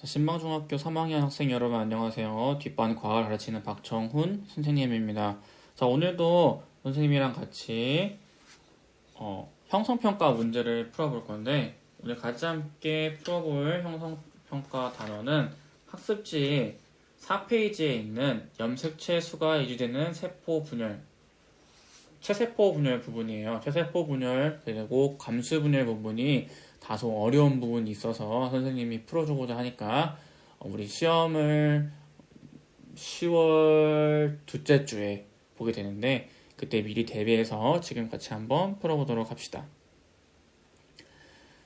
신방중학교 3학년 학생 여러분 안녕하세요. 뒷반 과학을 가르치는 박정훈 선생님입니다. 자, 오늘도 선생님이랑 같이 형성평가 문제를 풀어볼 건데 오늘 같이 함께 풀어볼 형성평가 단어는 학습지 4페이지에 있는 염색체 수가 유지되는 세포 분열, 체세포 분열 부분이에요. 체세포 분열 그리고 감수 분열 부분이 다소 어려운 부분이 있어서 선생님이 풀어주고자 하니까 우리 시험을 10월 둘째 주에 보게 되는데 그때 미리 대비해서 지금 같이 한번 풀어보도록 합시다.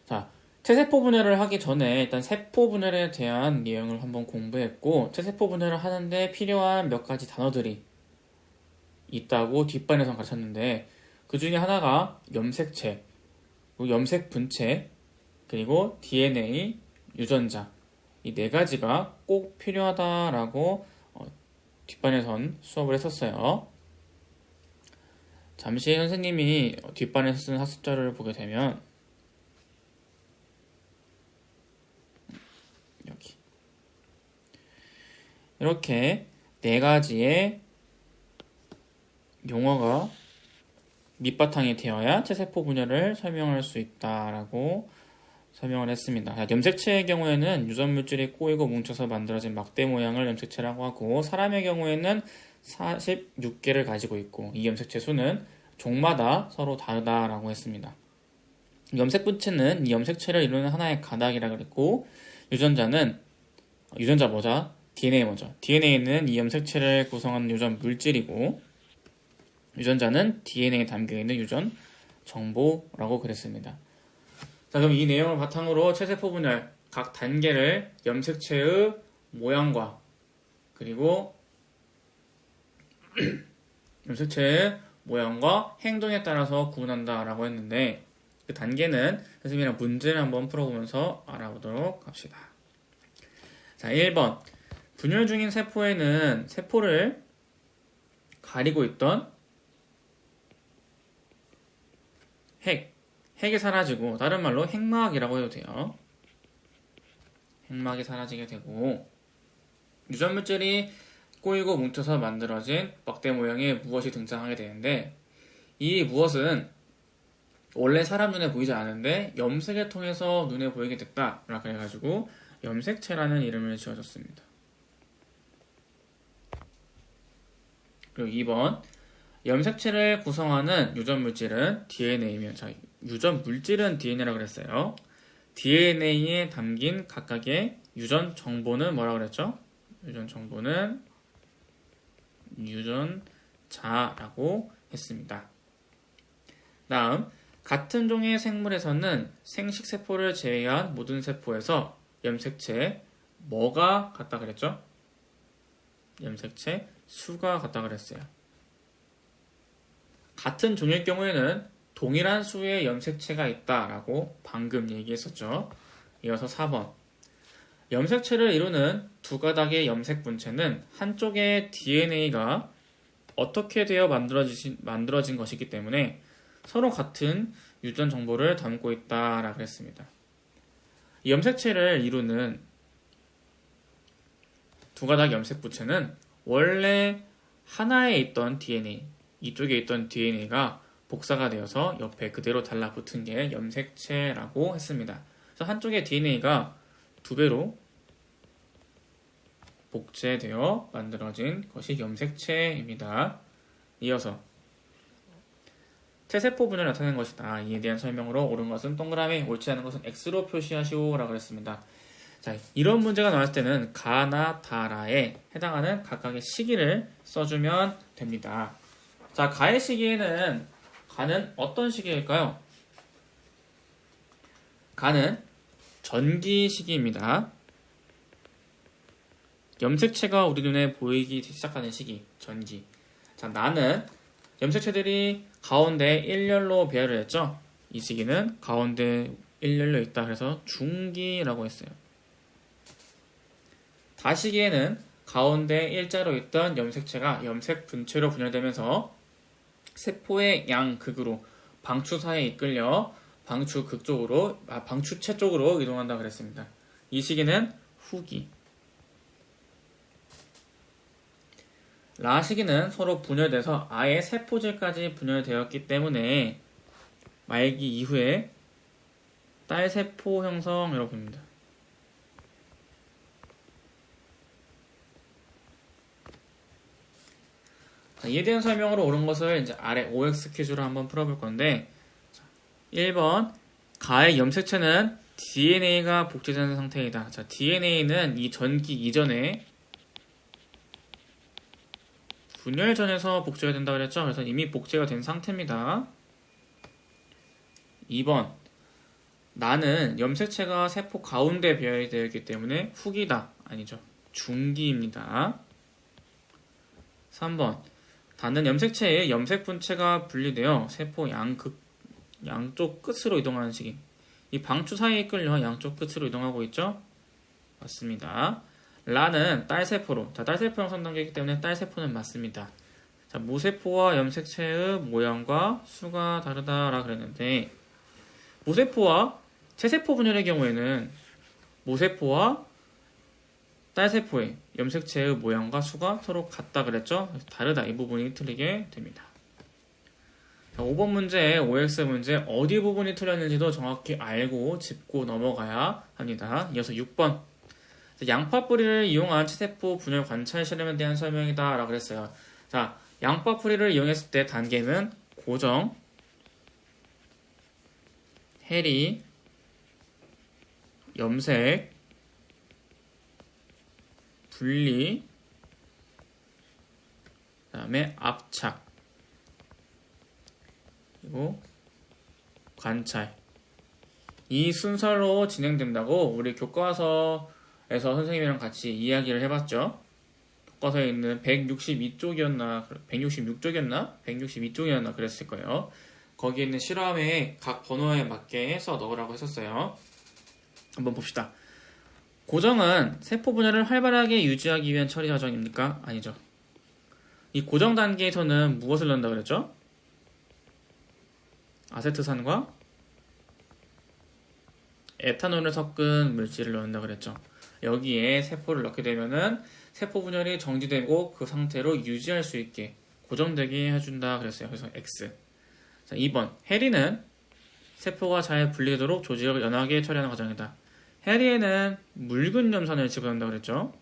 자, 체세포 분열을 하기 전에 일단 세포 분열에 대한 내용을 한번 공부했고 체세포 분열을 하는데 필요한 몇 가지 단어들이 있다고 뒷반에서 가르쳤는데 그 중에 하나가 염색체, 염색 분체, 그리고 DNA, 유전자 이 네 가지가 꼭 필요하다라고 뒷반에선 수업을 했었어요. 잠시 선생님이 뒷반에서 쓴 학습자료를 보게 되면 여기 이렇게 네 가지의 용어가 밑바탕이 되어야 체세포 분열을 설명할 수 있다라고 설명을 했습니다. 염색체의 경우에는 유전물질이 꼬이고 뭉쳐서 만들어진 막대 모양을 염색체라고 하고 사람의 경우에는 46개를 가지고 있고 이 염색체 수는 종마다 서로 다르다라고 했습니다. 염색 분체는 이 염색체를 이루는 하나의 가닥이라 그랬고 유전자 뭐죠? DNA 뭐죠? DNA는 이 염색체를 구성하는 유전 물질이고 유전자는 DNA에 담겨있는 유전 정보라고 그랬습니다. 자, 그럼 이 내용을 바탕으로 체세포 분열 각 단계를 염색체의 모양과 그리고 염색체의 모양과 행동에 따라서 구분한다라고 했는데 그 단계는 선생님이랑 문제를 한번 풀어보면서 알아보도록 합시다. 자, 1번 분열 중인 세포에는 세포를 가리고 있던 핵이 사라지고 다른 말로 핵막이라고 해도 돼요. 핵막이 사라지게 되고 유전물질이 꼬이고 뭉쳐서 만들어진 막대 모양의 무엇이 등장하게 되는데 이 무엇은 원래 사람 눈에 보이지 않는데 염색을 통해서 눈에 보이게 됐다라고 해가지고 염색체라는 이름을 지어줬습니다. 그리고 2번 염색체를 구성하는 유전물질은 DNA이며 유전물질은 DNA라고 그랬어요. DNA에 담긴 각각의 유전 정보는 뭐라고 그랬죠? 유전 정보는 유전자라고 했습니다. 다음 같은 종의 생물에서는 생식세포를 제외한 모든 세포에서 염색체 뭐가 같다 그랬죠? 염색체 수가 같다 그랬어요. 같은 종일 경우에는 동일한 수의 염색체가 있다라고 방금 얘기했었죠. 이어서 4번 염색체를 이루는 두 가닥의 염색 분체는 한쪽의 DNA가 어떻게 되어 만들어진 것이기 때문에 서로 같은 유전 정보를 담고 있다라고 했습니다. 염색체를 이루는 두 가닥 염색 분체는 원래 하나에 있던 DNA 이쪽에 있던 DNA가 복사가 되어서 옆에 그대로 달라붙은 게 염색체라고 했습니다. 그래서 한쪽의 DNA가 두 배로 복제되어 만들어진 것이 염색체입니다. 이어서 체세포 분열을 나타내는 것이다. 이에 대한 설명으로 옳은 것은 동그라미, 옳지 않은 것은 X로 표시하시오 라고 했습니다. 자, 이런 문제가 나왔을 때는 가나 다라에 해당하는 각각의 시기를 써주면 됩니다. 자, 가의 시기에는 가는 어떤 시기일까요? 가는 전기 시기입니다. 염색체가 우리 눈에 보이기 시작하는 시기, 전기. 자, 나는 염색체들이 가운데 일렬로 배열을 했죠? 이 시기는 가운데 일렬로 있다 그래서 중기라고 했어요. 다시기에는 가운데 일자로 있던 염색체가 염색 분체로 분열되면서 세포의 양극으로 방추사에 이끌려 방추체 쪽으로 이동한다 그랬습니다. 이 시기는 후기. 라시기는 서로 분열돼서 아예 세포질까지 분열되었기 때문에 말기 이후에 딸세포 형성이라고 봅니다. 자, 이에 대한 설명으로 옳은 것을 이제 아래 OX 퀴즈로 한번 풀어볼 건데, 1번 가의 염색체는 DNA가 복제된 상태이다. 자, DNA는 이 전기 이전에 분열 전에서 복제가 된다고 그랬죠? 그래서 이미 복제가 된 상태입니다. 2번 나는 염색체가 세포 가운데 배열이 되어 있기 때문에 후기다. 아니죠. 중기입니다. 3번 닿는 염색체의 염색 분체가 분리되어 세포 양쪽 끝으로 이동하는 시기. 이 방추 사이에 끌려 양쪽 끝으로 이동하고 있죠? 맞습니다. 라는 딸세포로. 자, 딸세포 형성 단계이기 때문에 딸세포는 맞습니다. 자, 모세포와 염색체의 모양과 수가 다르다라 그랬는데, 모세포와 채세포 분열의 경우에는 모세포와 딸세포의 염색체의 모양과 수가 서로 같다 그랬죠? 다르다. 이 부분이 틀리게 됩니다. 자, 5번 문제, OX 문제 어디 부분이 틀렸는지도 정확히 알고 짚고 넘어가야 합니다. 이어서 6번 양파 뿌리를 이용한 채세포 분열 관찰 실험에 대한 설명이다 라고 그랬어요. 자, 양파 뿌리를 이용했을 때 단계는 고정, 해리, 염색, 분리, 그 다음에 압착, 그리고 관찰. 이 순서로 진행된다고 우리 교과서에서 선생님이랑 같이 이야기를 해봤죠. 교과서에 있는 162쪽이었나 162쪽이었나 그랬을 거예요. 거기에 있는 실험에 각 번호에 맞게 써 넣으라고 했었어요. 한번 봅시다. 고정은 세포 분열을 활발하게 유지하기 위한 처리 과정입니까? 아니죠. 이 고정 단계에서는 무엇을 넣는다 그랬죠? 아세트산과 에탄올을 섞은 물질을 넣는다 그랬죠. 여기에 세포를 넣게 되면은 세포 분열이 정지되고 그 상태로 유지할 수 있게 고정되게 해준다 그랬어요. 그래서 X. 자, 2번 해리는 세포가 잘 분리되도록 조직을 연하게 처리하는 과정이다. 해리에는 묽은 염산을 집어넣는다 그랬죠.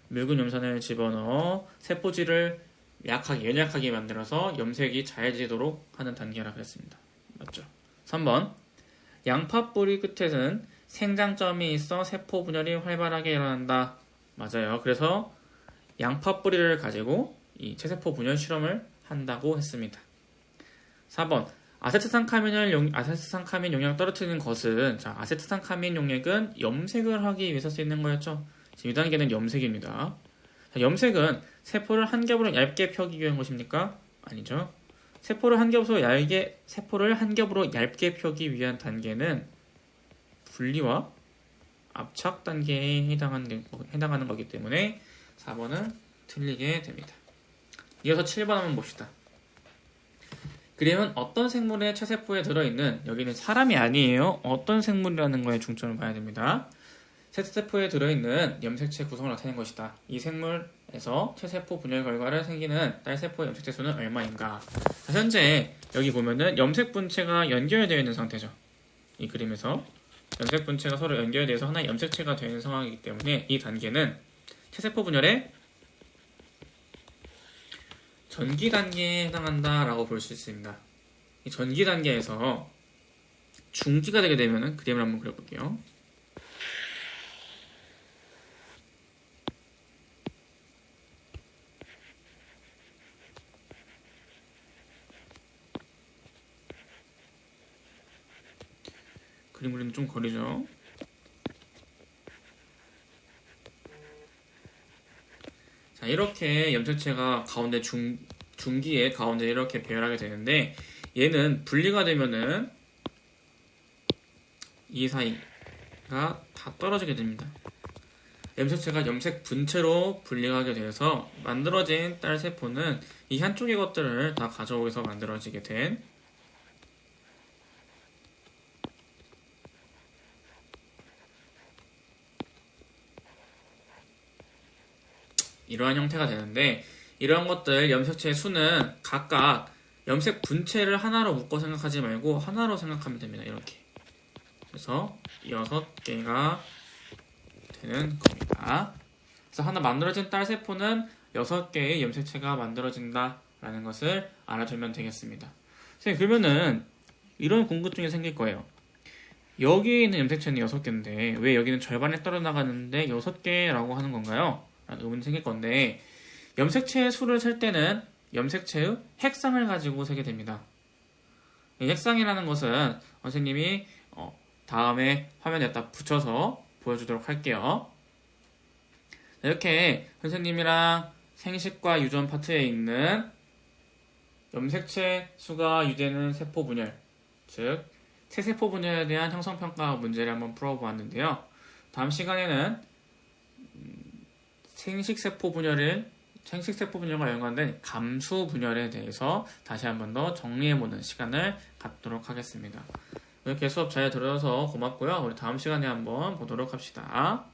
묽은 염산을 집어넣어 세포질을 연약하게 만들어서 염색이 잘 되도록 하는 단계라 그랬습니다. 맞죠? 3번 양파 뿌리 끝에는 생장점이 있어 세포 분열이 활발하게 일어난다. 맞아요. 그래서 양파 뿌리를 가지고 이 채세포 분열 실험을 한다고 했습니다. 4번 아세트산카민 용액을 떨어뜨리는 것은, 자, 아세트산카민 용액은 염색을 하기 위해서 쓰이는 거였죠. 지금 2단계는 염색입니다. 자, 염색은 세포를 한 겹으로 얇게 펴기 위한 것입니까? 아니죠. 세포를 한 겹으로 얇게 펴기 위한 단계는 분리와 압착 단계에 해당하는 거기 때문에 4번은 틀리게 됩니다. 이어서 7번 한번 봅시다. 그림은 어떤 생물의 채세포에 들어있는, 여기는 사람이 아니에요. 어떤 생물이라는 거에 중점을 봐야 됩니다. 채세포에 들어있는 염색체 구성을 나타낸 것이다. 이 생물에서 채세포 분열 결과를 생기는 딸세포의 염색체 수는 얼마인가. 자, 현재 여기 보면은 염색 분체가 연결되어 있는 상태죠. 이 그림에서 염색 분체가 서로 연결되어서 하나의 염색체가 되는 상황이기 때문에 이 단계는 채세포 분열의 전기 단계에 해당한다라고 볼 수 있습니다. 이 전기 단계에서 중기가 되게 되면은 그림을 한번 그려볼게요. 그림 그리는 좀 거리죠. 자, 이렇게 염색체가 가운데 중기의 가운데 이렇게 배열하게 되는데, 얘는 분리가 되면은 이 사이가 다 떨어지게 됩니다. 염색체가 염색 분체로 분리하게 돼서 만들어진 딸세포는 이 한쪽의 것들을 다 가져오면서 만들어지게 된 이러한 형태가 되는데 이러한 것들 염색체의 수는 각각 염색 분체를 하나로 묶어 생각하지 말고 하나로 생각하면 됩니다. 이렇게. 그래서 6개가 되는 겁니다. 그래서 하나 만들어진 딸 세포는 6개의 염색체가 만들어진다 라는 것을 알아두면 되겠습니다. 선생님, 그러면은 이런 궁금증이 생길 거예요. 여기 있는 염색체는 6개인데 왜 여기는 절반에 떨어나가는데 6개라고 하는 건가요? 라는 의문이 생길 건데 염색체의 수를 셀 때는 염색체의 핵상을 가지고 세게 됩니다. 이 핵상이라는 것은 선생님이 다음에 화면에다 붙여서 보여주도록 할게요. 이렇게 선생님이랑 생식과 유전 파트에 있는 염색체 수가 유되는 세포 분열, 즉 세세포 분열에 대한 형성평가 문제를 한번 풀어보았는데요. 다음 시간에는 생식세포 분열과 연관된 감수 분열에 대해서 다시 한번 더 정리해보는 시간을 갖도록 하겠습니다. 이렇게 수업 잘 들어줘서 고맙고요. 우리 다음 시간에 한번 보도록 합시다.